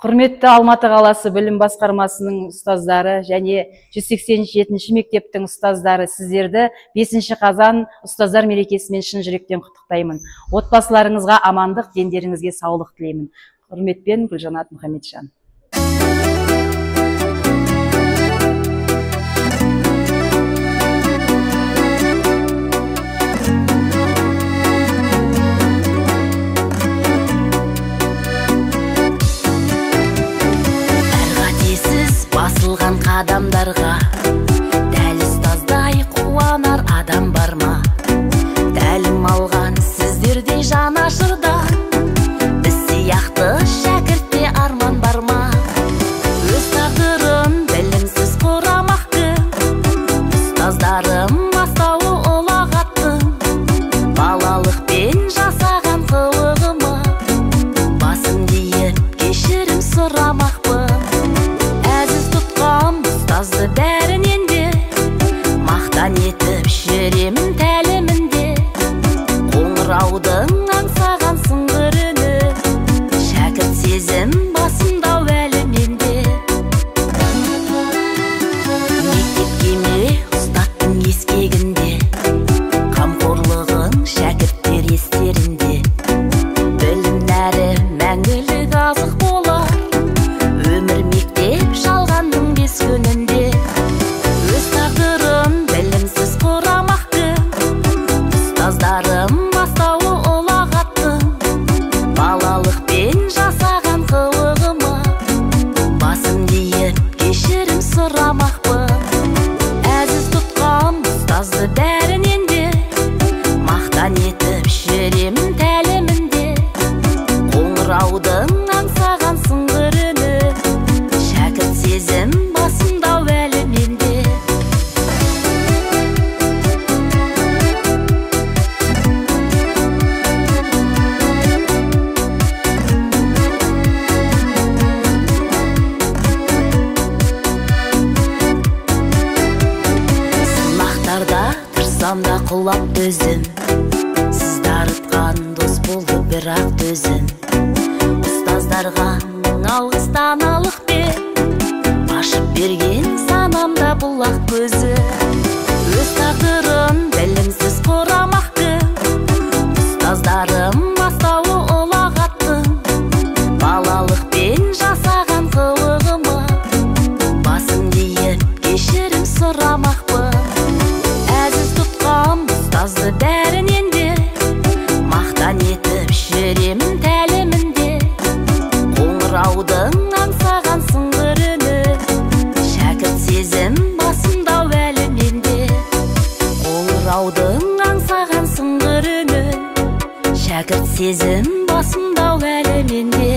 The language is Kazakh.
Құрметті Алматы қаласы білім басқармасының ұстаздары және 187-ші мектептің ұстаздары, сіздерді 5 қазан ұстаздар мерекесімен шын жүректен құттықтаймын. Отбасыларыңызға амандық, дендеріңізге саулық тілеймін. Құрметпен, Гүлжанат Мұхамеджан. Басылған қадамдарға дәл ұстаздай қуанар адам бар ма? Тәлім алған сіздердей жанашырда біз сияқты шәкіртте арман бар ма? Өз тағдырын білімсіз құрамақ кім? Ұстаздарым бастауы ұлағаттың балалықпен жасаған қылығыма басым дейін кешірім сұрамақпын. Ұстазды бәрінен де мақтан етіп жүремін тәлімінде, қоңыраудың аңсаған сыңғырыны шәкірт сезім басымдау әліменде. Мектепке ме ұстаттың ескегінде, қамқорлығың шәкірттер естерінде. Білім нәрі мәңгілік азық болар, өмір мектеп жалғандың бес күнінде. Өз тағдырын білімсіз құрамақ кім? Ұстаздарым бастауы ұлағаттың балалықпен жасаған қылығыма басым дейін кешірім сұрамақпын. Әзіз тұтқам ұстазды бәрінен де мақтан етіп жүремін тәлімінде, қоңыраудың аңсаған сыңғырыны шәкірт сезім басымдау әліменде. Сынақтарда тұрсам да құлап төзім, сіз дарытқан дос болды бірақ төзім. Ұстаздарға мың алғыс даналықпен ашып берген санамда бұлақ көзі. Өз тағдырын білімсіз құрамақ кім? Ұстаздарым бастауы ұлағаттың балалықпен жасаған қылығыма басым дейін кешірім сұрамақпын. Әзіз тұтқам ұстазды бәрінен де мақтан етіп жүремін тәлімінде, қоңыраудың аңсаған сыңғырыны шәкірт сезім басымдау әліменде. Қоңыраудың аңсаған сыңғырыны шәкірт сезім басымдау әліменде.